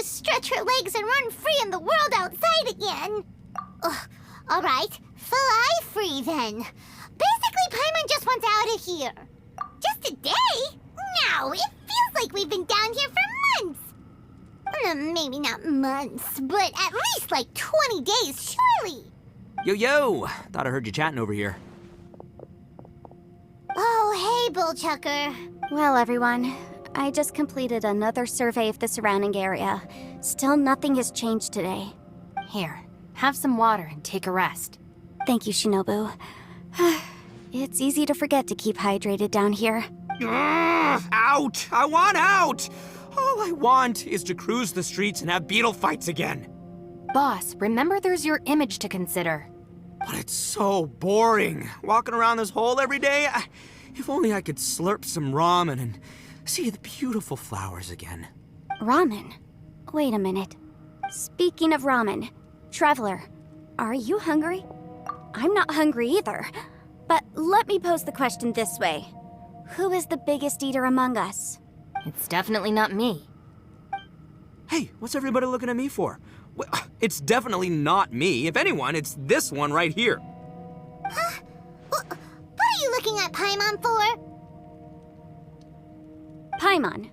stretch her legs and run free in the world outside again. Ugh, alright, fly free then. Basically, Paimon just wants out of here. Just a day? No, it feels like we've been down here for months. Maybe not months, but at least like 20 days, surely. Yo! Thought I heard you chatting over here. Oh, hey, Bullchucker. Well, everyone, I just completed another survey of the surrounding area. Still nothing has changed today. Here, have some water and take a rest. Thank you, Shinobu. It's easy to forget to keep hydrated down here. Out! I want out! All I want is to cruise the streets and have beetle fights again. Boss, remember there's your image to consider. But it's so boring, walking around this hole every day. If only I could slurp some ramen and see the beautiful flowers again. Ramen? Wait a minute. Speaking of ramen, Traveler, are you hungry? I'm not hungry either. But let me pose the question this way. Who is the biggest eater among us? It's definitely not me. Hey, what's everybody looking at me for? It's definitely not me. If anyone, it's this one right here. Huh? What are you looking at Paimon for? Paimon,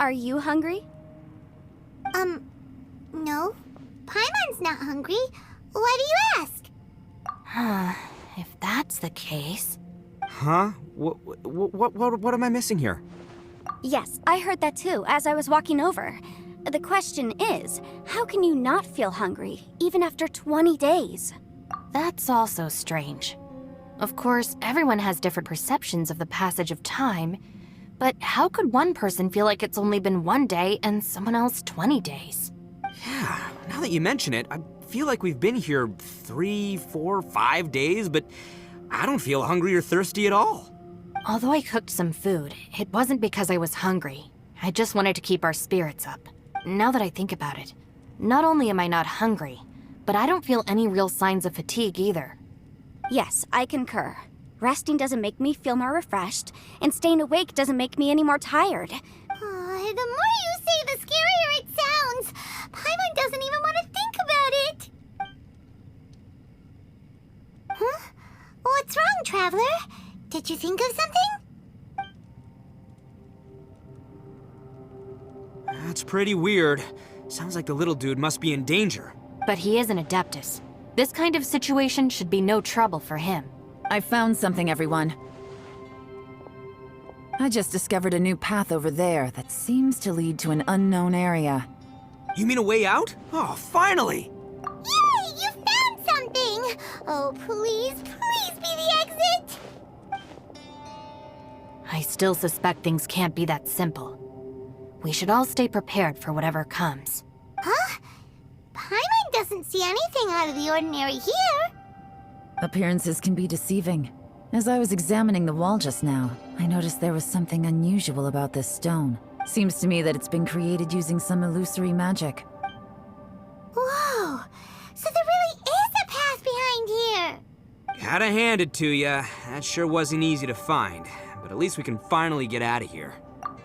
are you hungry? No. Paimon's not hungry. Why do you ask? If that's the case... Huh? What am I missing here? Yes, I heard that too, as I was walking over. The question is, how can you not feel hungry, even after 20 days? That's also strange. Of course, everyone has different perceptions of the passage of time, but how could one person feel like it's only been 1 day and someone else 20 days? Yeah, now that you mention it, I feel like we've been here 3, 4, 5 days, but I don't feel hungry or thirsty at all. Although I cooked some food, it wasn't because I was hungry. I just wanted to keep our spirits up. Now that I think about it, not only am I not hungry, but I don't feel any real signs of fatigue either. Yes, I concur. Resting doesn't make me feel more refreshed, and staying awake doesn't make me any more tired. The more you say, the scarier it sounds. Paimon doesn't even want to think about it. Huh? What's wrong, Traveler? Did you think of something? That's pretty weird. Sounds like the little dude must be in danger. But he is an Adeptus. This kind of situation should be no trouble for him. I found something, everyone. I just discovered a new path over there that seems to lead to an unknown area. You mean a way out? Oh, finally! Yay! You found something! Oh, please be the exit! I still suspect things can't be that simple. We should all stay prepared for whatever comes. Huh? Paimon doesn't see anything out of the ordinary here. Appearances can be deceiving. As I was examining the wall just now, I noticed there was something unusual about this stone. Seems to me that it's been created using some illusory magic. Whoa! So there really is a path behind here! Gotta hand it to ya. That sure wasn't easy to find. But at least we can finally get out of here.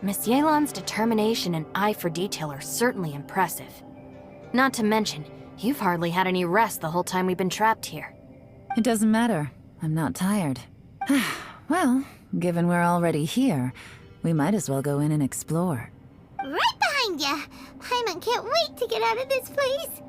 Miss Yelan's determination and eye for detail are certainly impressive. Not to mention, you've hardly had any rest the whole time we've been trapped here. It doesn't matter. I'm not tired. Well, given we're already here, we might as well go in and explore. Right behind ya! Paimon can't wait to get out of this place!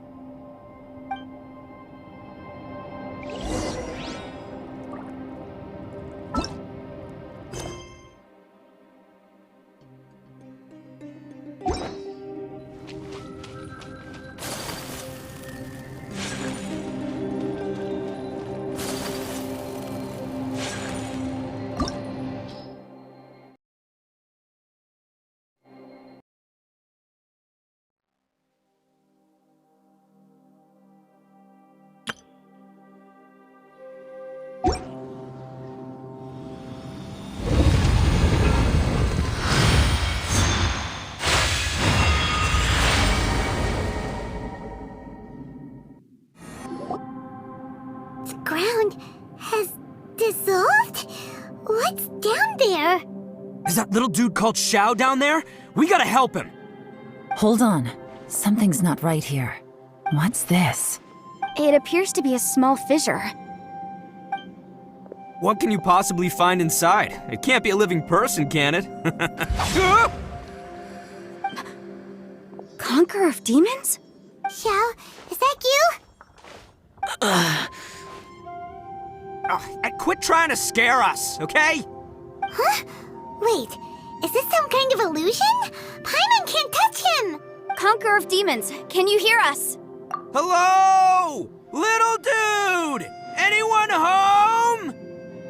Ground has dissolved? What's down there? Is that little dude called Xiao down there? We gotta help him! Hold on. Something's not right here. What's this? It appears to be a small fissure. What can you possibly find inside? It can't be a living person, can it? Conqueror of demons? Xiao, is that you? Quit trying to scare us, okay? Huh? Wait, is this some kind of illusion? Paimon can't touch him! Conqueror of demons, can you hear us? Hello? Little dude! Anyone home?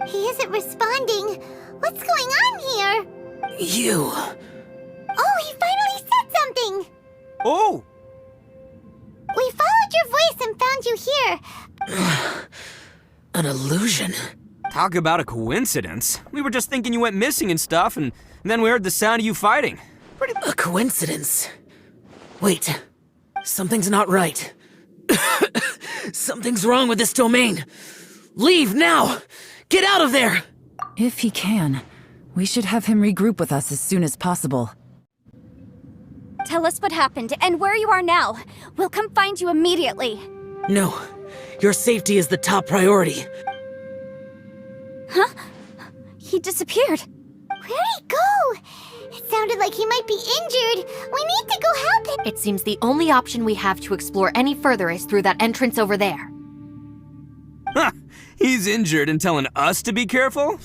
He isn't responding. What's going on here? You. Oh, he finally said something! Oh! We followed your voice and found you here. An illusion? Talk about a coincidence. We were just thinking you went missing and stuff, and then we heard the sound of you fighting. A coincidence? Wait, something's not right. Something's wrong with this domain. Leave now! Get out of there! If he can, we should have him regroup with us as soon as possible. Tell us what happened and where you are now. We'll come find you immediately. No, your safety is the top priority. Huh? He disappeared. Where'd he go? It sounded like he might be injured. We need to go help him. It seems the only option we have to explore any further is through that entrance over there. Huh, he's injured and telling us to be careful?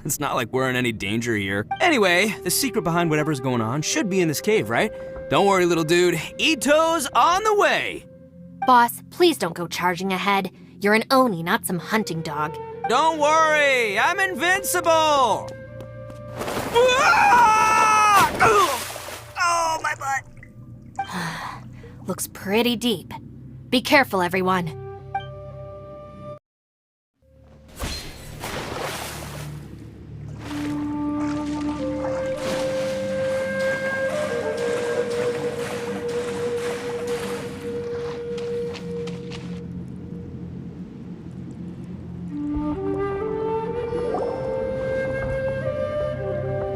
It's not like we're in any danger here. Anyway, the secret behind whatever's going on should be in this cave, right? Don't worry, little dude. Ito's on the way! Boss, please don't go charging ahead. You're an Oni, not some hunting dog. Don't worry, I'm invincible! Ah! Oh, my butt! Looks pretty deep. Be careful, everyone.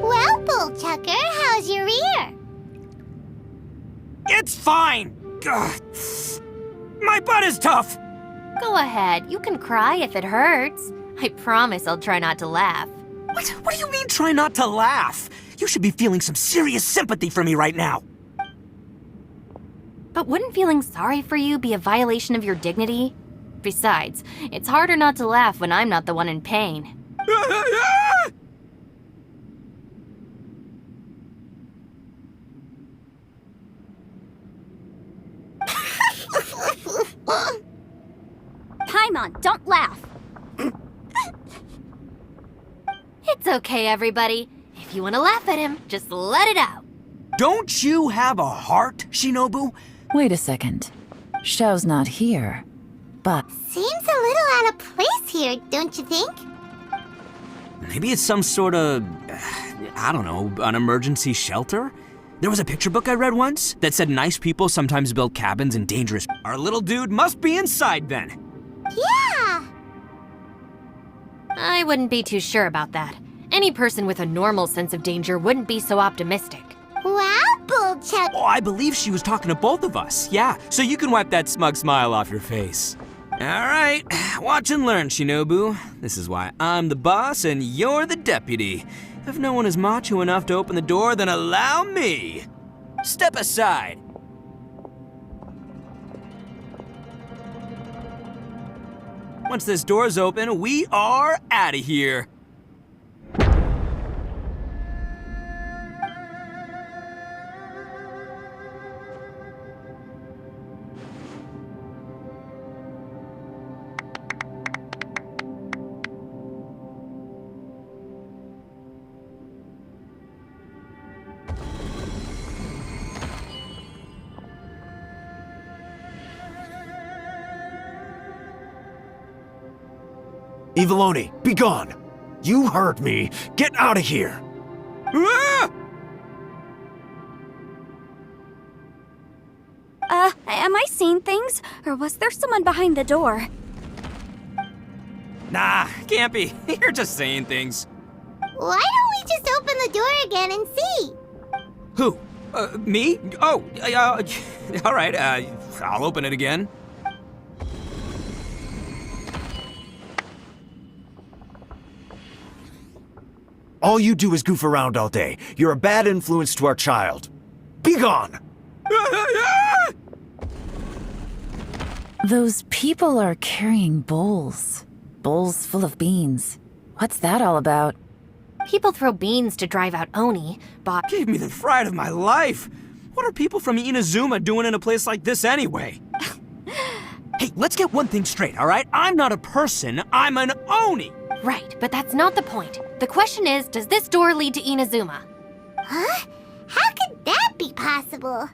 Well, Bullchucker, how's your ear? It's fine! Ugh. My butt is tough! Go ahead, you can cry if it hurts. I promise I'll try not to laugh. What do you mean, try not to laugh? You should be feeling some serious sympathy for me right now. But wouldn't feeling sorry for you be a violation of your dignity? Besides, it's harder not to laugh when I'm not the one in pain. Paimon, don't laugh. It's okay, everybody. If you want to laugh at him, just let it out. Don't you have a heart, Shinobu? Wait a second. Xiao's not here, but Seems a little out of place here, don't you think? Maybe it's some sort of, I don't know, an emergency shelter? There was a picture book I read once that said nice people sometimes build cabins in dangerous. Our little dude must be inside then. Yeah! I wouldn't be too sure about that. Any person with a normal sense of danger wouldn't be so optimistic. Wow, Bullchuck. Oh, I believe she was talking to both of us. Yeah, so you can wipe that smug smile off your face. All right, watch and learn, Shinobu. This is why I'm the boss and you're the deputy. If no one is macho enough to open the door, then allow me. Step aside. Once this door's open, we are out of here. Eviloni, be gone! You heard me! Get out of here! Ah! Am I seeing things? Or was there someone behind the door? Nah, can't be. You're just saying things. Why don't we just open the door again and see? Who? Me? Oh, all right, I'll open it again. All you do is goof around all day. You're a bad influence to our child. Be gone! Those people are carrying bowls. Bowls full of beans. What's that all about? People throw beans to drive out Oni, but Gave me the fright of my life. What are people from Inazuma doing in a place like this anyway? Hey, let's get one thing straight, all right? I'm not a person, I'm an Oni! right, but that's not the point. The question is, does this door lead to Inazuma? Huh? How could that be possible?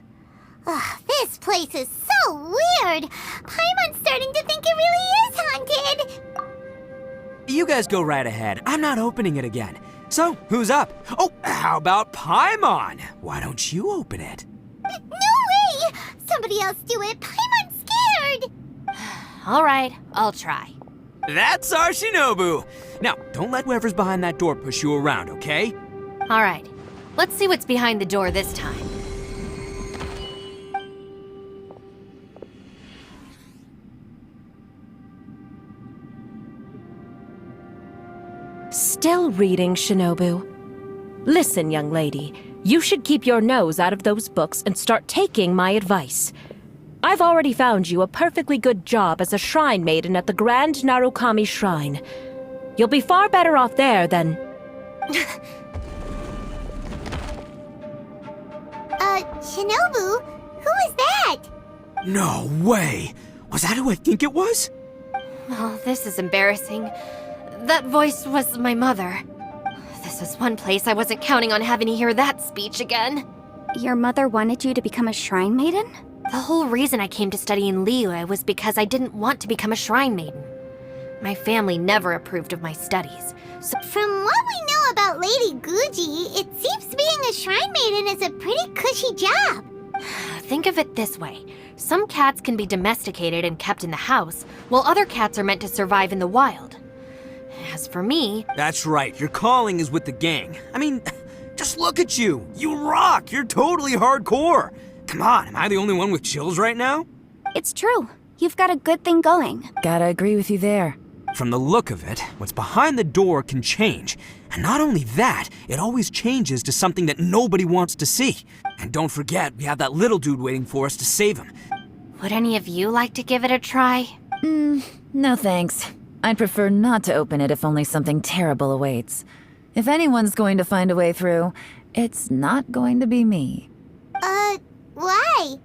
Ugh, this place is so weird. Paimon's starting to think it really is haunted. You guys go right ahead. I'm not opening it again. So, who's up? Oh, how about Paimon? Why don't you open it? No way! Somebody else do it. Paimon's scared. All right, I'll try. That's our Shinobu. Now, don't let whoever's behind that door push you around, okay? All right, let's see what's behind the door this time. Still reading, Shinobu. Listen, young lady, you should keep your nose out of those books and start taking my advice. I've already found you a perfectly good job as a shrine maiden at the Grand Narukami Shrine. You'll be far better off there than... Shinobu? Who is that? No way! Was that who I think it was? Oh, this is embarrassing. That voice was my mother. This is one place I wasn't counting on having to hear that speech again. Your mother wanted you to become a shrine maiden? The whole reason I came to study in Liyue was because I didn't want to become a shrine maiden. My family never approved of my studies, so From what we know about Lady Guji, it seems being a shrine maiden is a pretty cushy job. think of it this way. Some cats can be domesticated and kept in the house, while other cats are meant to survive in the wild. As for me, That's right, your calling is with the gang. I mean, just look at you. You rock, you're totally hardcore. Come on, am I the only one with chills right now? It's true. You've got a good thing going. Gotta agree with you there. From the look of it, what's behind the door can change. And not only that, it always changes to something that nobody wants to see. And don't forget, we have that little dude waiting for us to save him. would any of you like to give it a try? No thanks. I'd prefer not to open it if only something terrible awaits. If anyone's going to find a way through, it's not going to be me. Why?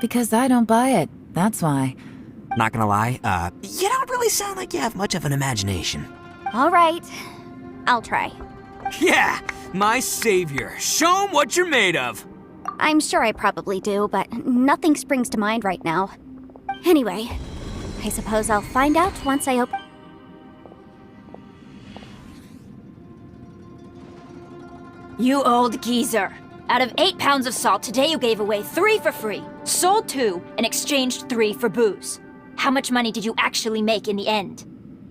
Because I don't buy it, that's why. Not gonna lie, you don't really sound like you have much of an imagination. All right. I'll try. Yeah, my savior. Show him what you're made of. I'm sure I probably do, but nothing springs to mind right now. Anyway, I suppose I'll find out once I open... You old geezer. Out of 8 pounds of salt, today you gave away 3 for free, sold 2, and exchanged 3 for booze. How much money did you actually make in the end?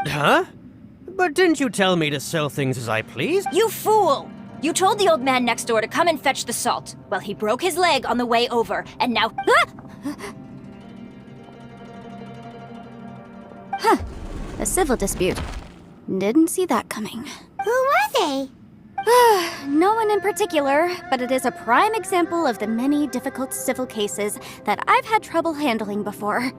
Huh? But didn't you tell me to sell things as I pleased? You fool! You told the old man next door to come and fetch the salt. Well, he broke his leg on the way over, and now... Huh. A civil dispute. Didn't see that coming. Who were they? No one in particular, but it is a prime example of the many difficult civil cases that I've had trouble handling before.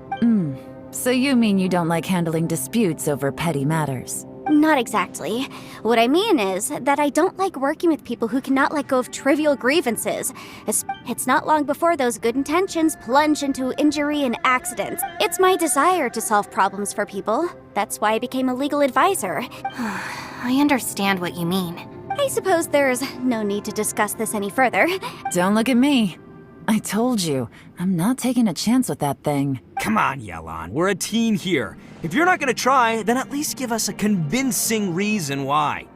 So you mean you don't like handling disputes over petty matters? Not exactly. What I mean is that I don't like working with people who cannot let go of trivial grievances. It's not long before those good intentions plunge into injury and accidents. It's my desire to solve problems for people. That's why I became a legal advisor. I understand what you mean. I suppose there's no need to discuss this any further. Don't look at me. I told you, I'm not taking a chance with that thing. Come on, Yelan, we're a team here. If you're not gonna try, then at least give us a convincing reason why.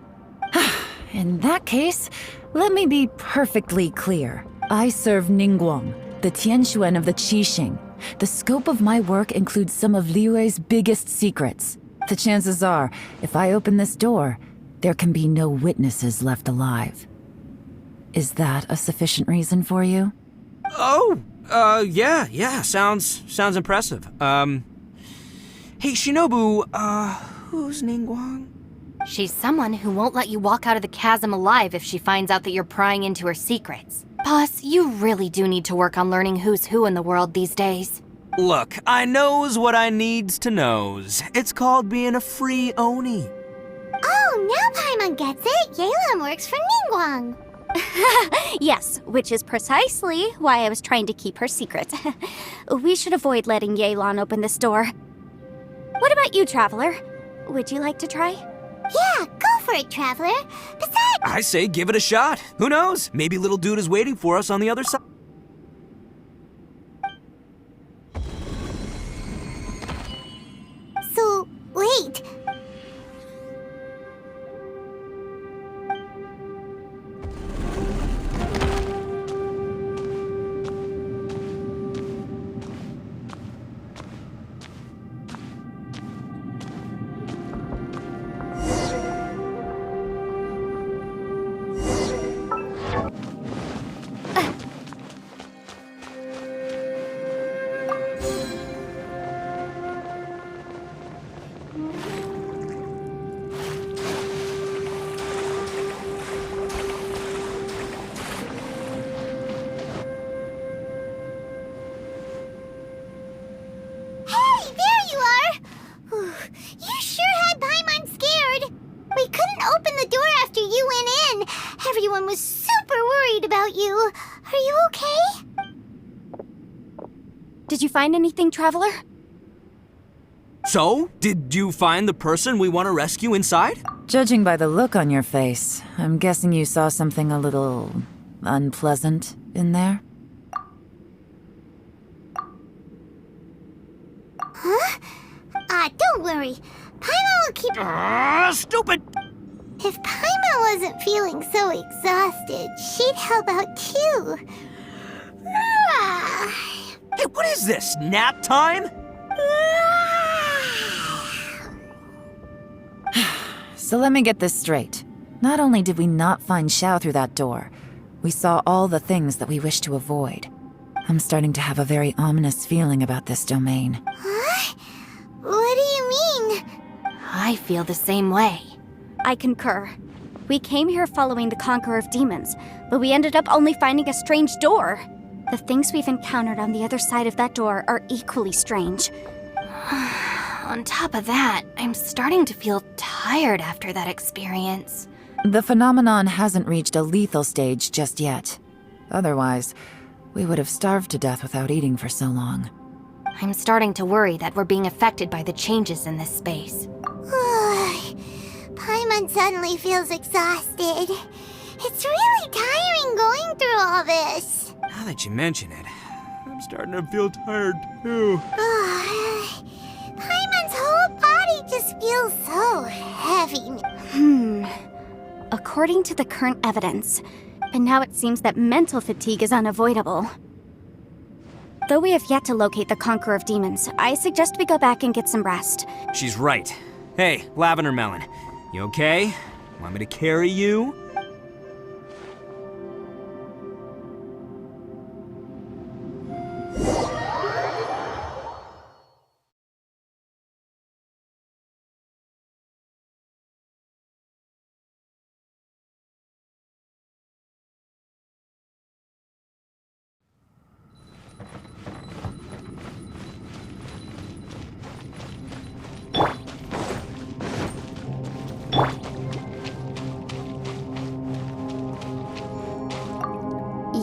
In that case, let me be perfectly clear. I serve Ningguang, the Tianxuan of the Qixing. The scope of my work includes some of Liyue's biggest secrets. The chances are, if I open this door, there can be no witnesses left alive. Is that a sufficient reason for you? Oh, yeah, sounds impressive. Hey, Shinobu, who's Ningguang? She's someone who won't let you walk out of the chasm alive if she finds out that you're prying into her secrets. Boss, you really do need to work on learning who's who in the world these days. Look, I knows what I needs to knows. It's called being a free Oni. Oh, now Paimon gets it. Yelan works for Ningguang. Yes, which is precisely why I was trying to keep her secret. We should avoid letting Yelan open this door. What about you, Traveler? Would you like to try? Yeah, go for it, Traveler. Besides... I say give it a shot. Who knows? Maybe little dude is waiting for us on the other side. So, wait. Everyone was super worried about you. Are you okay? Did you find anything, Traveler? So, did you find the person we want to rescue inside? Judging by the look on your face, I'm guessing you saw something a little unpleasant in there? Huh? Don't worry. Paimon will keep... Stupid! If Paimon wasn't feeling so exhausted, she'd help out too. Hey, what is this? Nap time? So let me get this straight. Not only did we not find Xiao through that door, we saw all the things that we wish to avoid. I'm starting to have a very ominous feeling about this domain. Huh? What do you mean? I feel the same way. I concur. We came here following the Conqueror of Demons, but we ended up only finding a strange door. The things we've encountered on the other side of that door are equally strange. On top of that, I'm starting to feel tired after that experience. The phenomenon hasn't reached a lethal stage just yet. Otherwise, we would have starved to death without eating for so long. I'm starting to worry that we're being affected by the changes in this space. Paimon suddenly feels exhausted. It's really tiring going through all this. Now that you mention it, I'm starting to feel tired too. Paimon's whole body just feels so heavy. According to the current evidence, and now it seems that mental fatigue is unavoidable. Though we have yet to locate the Conqueror of Demons, I suggest we go back and get some rest. She's right. Hey, Lavender Melon, you okay? Want me to carry you?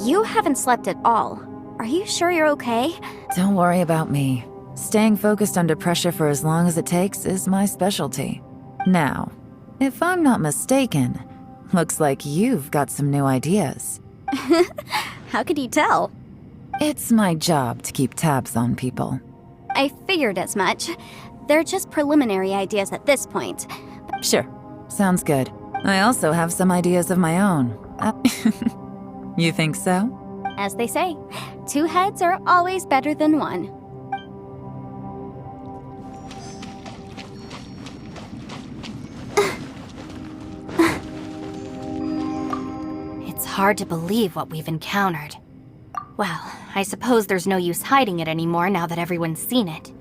You haven't slept at all. Are you sure you're okay? Don't worry about me. Staying focused under pressure for as long as it takes is my specialty. Now, if I'm not mistaken, looks like you've got some new ideas. How could you tell? It's my job to keep tabs on people. I figured as much. They're just preliminary ideas at this point. Sure, sounds good. I also have some ideas of my own. You think so? As they say, two heads are always better than one. It's hard to believe what we've encountered. Well, I suppose there's no use hiding it anymore now that everyone's seen it.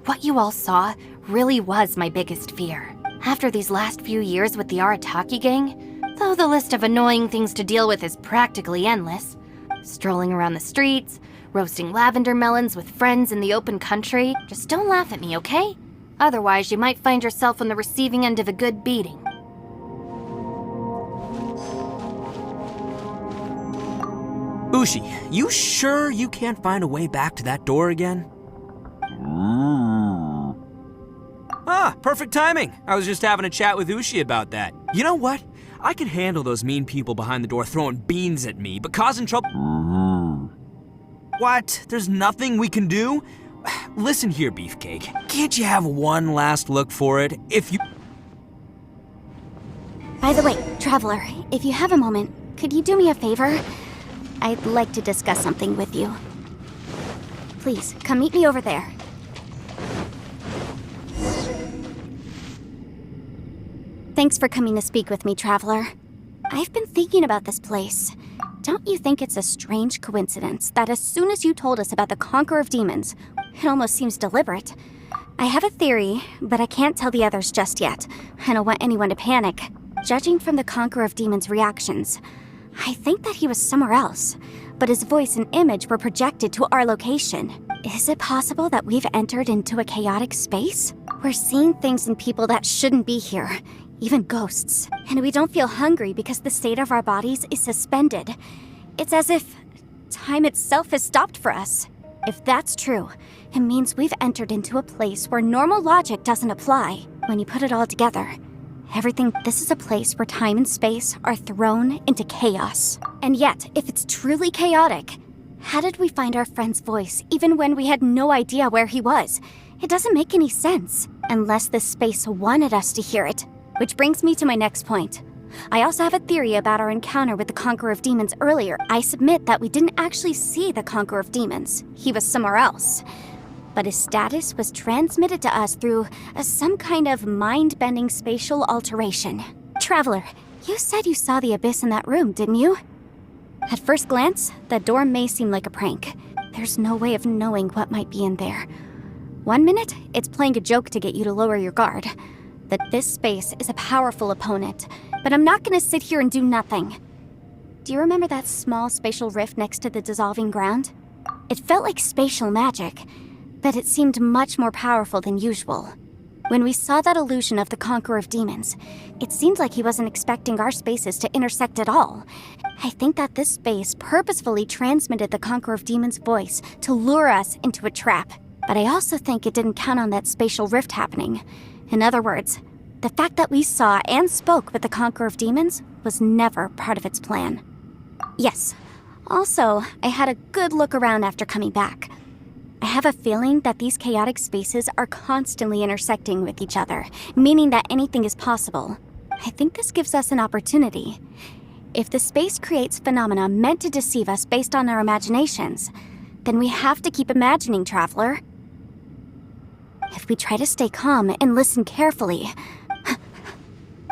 What you all saw really was my biggest fear. After these last few years with the Arataki gang, though the list of annoying things to deal with is practically endless, strolling around the streets, roasting lavender melons with friends in the open country, just don't laugh at me, okay? Otherwise, you might find yourself on the receiving end of a good beating. Ushi, you sure you can't find a way back to that door again? Ah, perfect timing. I was just having a chat with Ushi about that. You know what? I can handle those mean people behind the door throwing beans at me, but causing trouble... What? There's nothing we can do? Listen here, Beefcake. Can't you have one last look for it? If you... By the way, Traveler, if you have a moment, could you do me a favor? I'd like to discuss something with you. Please, come meet me over there. Thanks for coming to speak with me, Traveler. I've been thinking about this place. Don't you think it's a strange coincidence that as soon as you told us about the Conqueror of Demons, it almost seems deliberate? I have a theory, but I can't tell the others just yet. I don't want anyone to panic. Judging from the Conqueror of Demons' reactions, I think that he was somewhere else, but his voice and image were projected to our location. Is it possible that we've entered into a chaotic space? We're seeing things and people that shouldn't be here, even ghosts. And we don't feel hungry because the state of our bodies is suspended. It's as if time itself has stopped for us. If that's true, it means we've entered into a place where normal logic doesn't apply. When you put it all together, this is a place where time and space are thrown into chaos. And yet, if it's truly chaotic, how did we find our friend's voice even when we had no idea where he was? It doesn't make any sense, unless this space wanted us to hear it. Which brings me to my next point. I also have a theory about our encounter with the Conqueror of Demons earlier. I submit that we didn't actually see the Conqueror of Demons. He was somewhere else. But his status was transmitted to us through some kind of mind-bending spatial alteration. Traveler, you said you saw the abyss in that room, didn't you? At first glance, the door may seem like a prank. There's no way of knowing what might be in there. One minute, it's playing a joke to get you to lower your guard. That this space is a powerful opponent, but I'm not gonna sit here and do nothing. Do you remember that small spatial rift next to the dissolving ground? It felt like spatial magic, but it seemed much more powerful than usual. When we saw that illusion of the Conqueror of Demons, it seemed like he wasn't expecting our spaces to intersect at all. I think that this space purposefully transmitted the Conqueror of Demons' voice to lure us into a trap. But I also think it didn't count on that spatial rift happening. In other words, the fact that we saw and spoke with the Conqueror of Demons was never part of its plan. Yes. Also, I had a good look around after coming back. I have a feeling that these chaotic spaces are constantly intersecting with each other, meaning that anything is possible. I think this gives us an opportunity. If the space creates phenomena meant to deceive us based on our imaginations, then we have to keep imagining, Traveler. If we try to stay calm and listen carefully...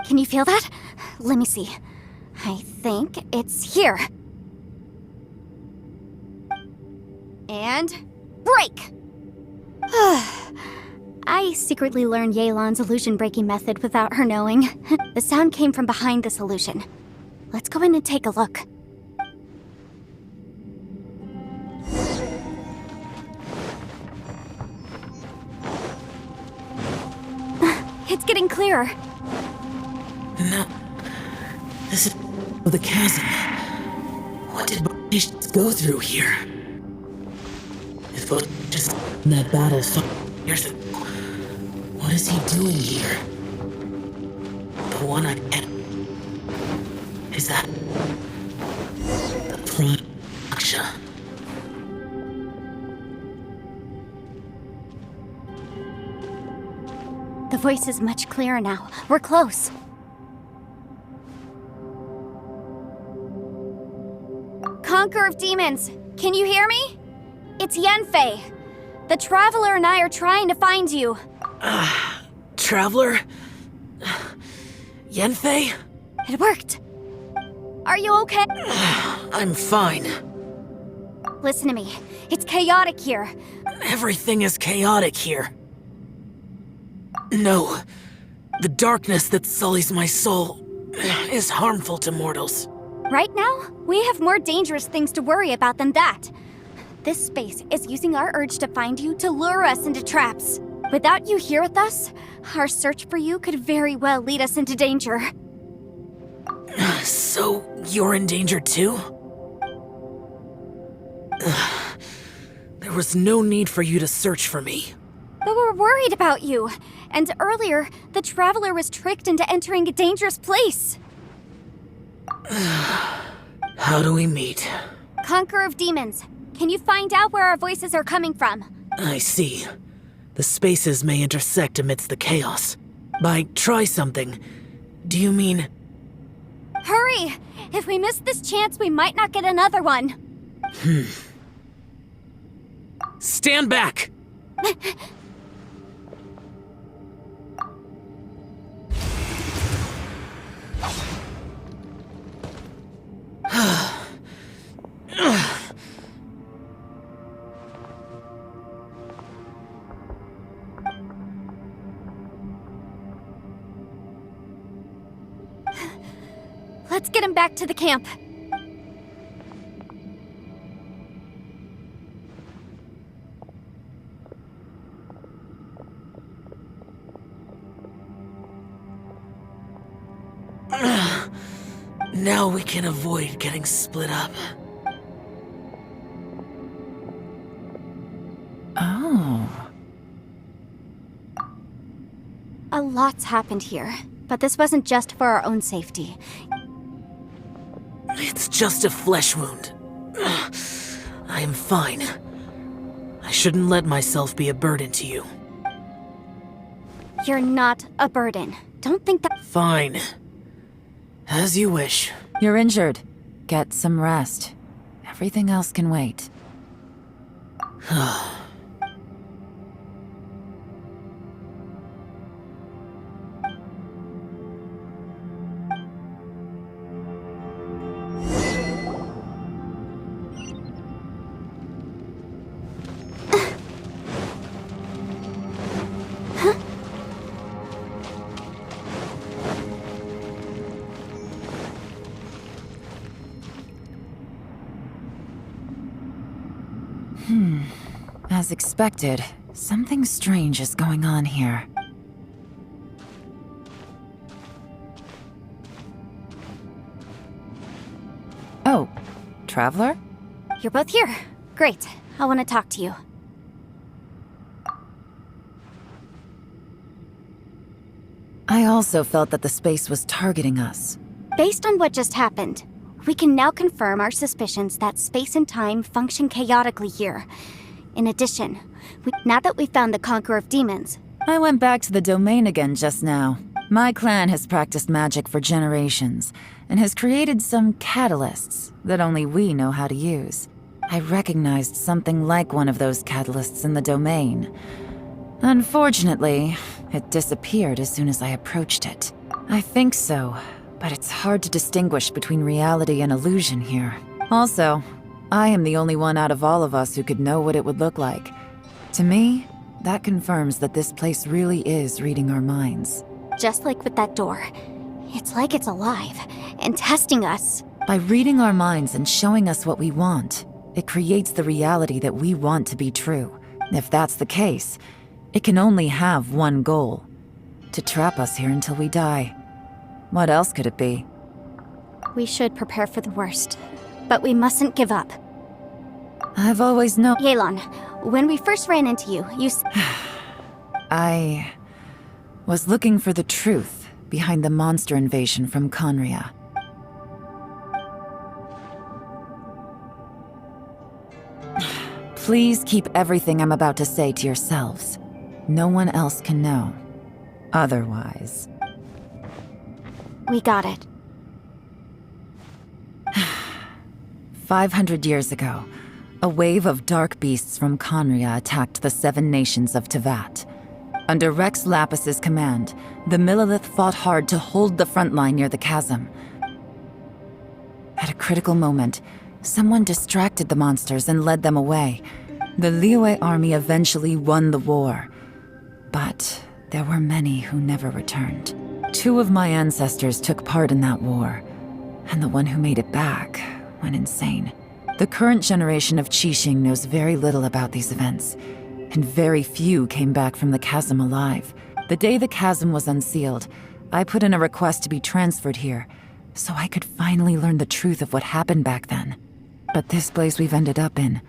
Can you feel that? Let me see. I think it's here. And... break! I secretly learned Yelan's illusion-breaking method without her knowing. The sound came from behind this illusion. Let's go in and take a look. It's getting clearer. No. This is the chasm. What did patients go through here? If both just in that battle years ago, what is he doing here? The one I can't. Is that the Primogem? The voice is much clearer now. We're close. Conqueror of Demons, can you hear me? It's Yenfei. The Traveler and I are trying to find you. Traveler? Yenfei? It worked. Are you okay? I'm fine. Listen to me. It's chaotic here. Everything is chaotic here. No. The darkness that sullies my soul is harmful to mortals. Right now, we have more dangerous things to worry about than that. This space is using our urge to find you to lure us into traps. Without you here with us, our search for you could very well lead us into danger. So, you're in danger too? There was no need for you to search for me. But we're worried about you. And earlier, the Traveler was tricked into entering a dangerous place. How do we meet? Conqueror of Demons, can you find out where our voices are coming from? I see. The spaces may intersect amidst the chaos. By try something, do you mean... Hurry! If we miss this chance, we might not get another one. Stand back! Let's get him back to the camp. Now we can avoid getting split up. Oh. A lot's happened here, but this wasn't just for our own safety. It's just a flesh wound. I am fine. I shouldn't let myself be a burden to you. You're not a burden. Don't think that— Fine. As you wish. You're injured. Get some rest. Everything else can wait. As expected, something strange is going on here. Oh, Traveler? you're both here. Great. I want to talk to you. I also felt that the space was targeting us. Based on what just happened, we can now confirm our suspicions that space and time function chaotically here. In addition, now that we've found the Conqueror of Demons... I went back to the domain again just now. My clan has practiced magic for generations, and has created some catalysts that only we know how to use. I recognized something like one of those catalysts in the domain. Unfortunately, it disappeared as soon as I approached it. I think so, but it's hard to distinguish between reality and illusion here. Also, I am the only one out of all of us who could know what it would look like. To me, that confirms that this place really is reading our minds. Just like with that door. It's like it's alive, and testing us. By reading our minds and showing us what we want, it creates the reality that we want to be true. If that's the case, it can only have one goal: to trap us here until we die. What else could it be? We should prepare for the worst, but we mustn't give up. I've always known— Yelan, when we first ran into you, I was looking for the truth behind the monster invasion from Conria. Please keep everything I'm about to say to yourselves. No one else can know. Otherwise... We got it. 500 years ago, a wave of dark beasts from Conria attacked the 7 nations of Tevat. Under Rex Lapis's command, the Millelith fought hard to hold the front line near the chasm. At a critical moment, someone distracted the monsters and led them away. The Liyue army eventually won the war. But there were many who never returned. 2 of my ancestors took part in that war, and the one who made it back went insane. The current generation of Qixing knows very little about these events, and very few came back from the chasm alive. The day the chasm was unsealed, I put in a request to be transferred here, so I could finally learn the truth of what happened back then. But this place we've ended up in,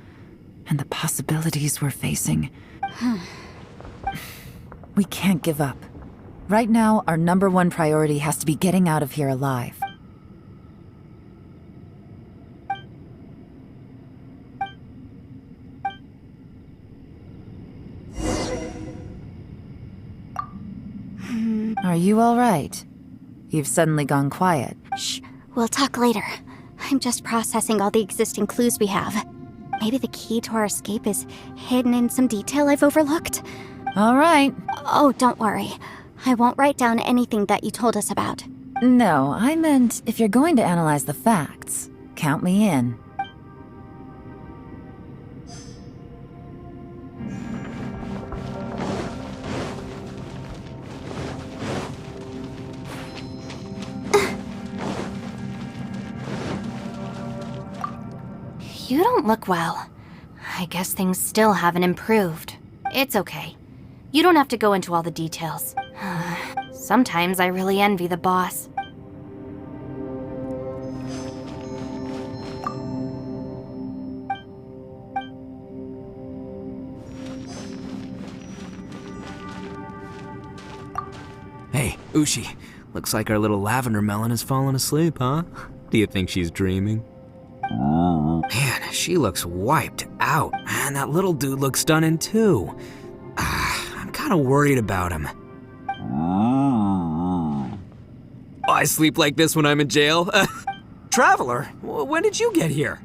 and the possibilities we're facing... We can't give up. Right now, our #1 priority has to be getting out of here alive. Are you all right? You've suddenly gone quiet. Shh, we'll talk later. I'm just processing all the existing clues we have. Maybe the key to our escape is hidden in some detail I've overlooked. All right. Oh, don't worry. I won't write down anything that you told us about. No, I meant if you're going to analyze the facts, count me in. You don't look well. I guess things still haven't improved. It's okay. You don't have to go into all the details. Sometimes I really envy the boss. Hey, Ushi. Looks like our little lavender melon has fallen asleep, huh? Do you think she's dreaming? Man, she looks wiped out. And that little dude looks stunning too. I'm kinda worried about him. I sleep like this when I'm in jail? Traveler, when did you get here?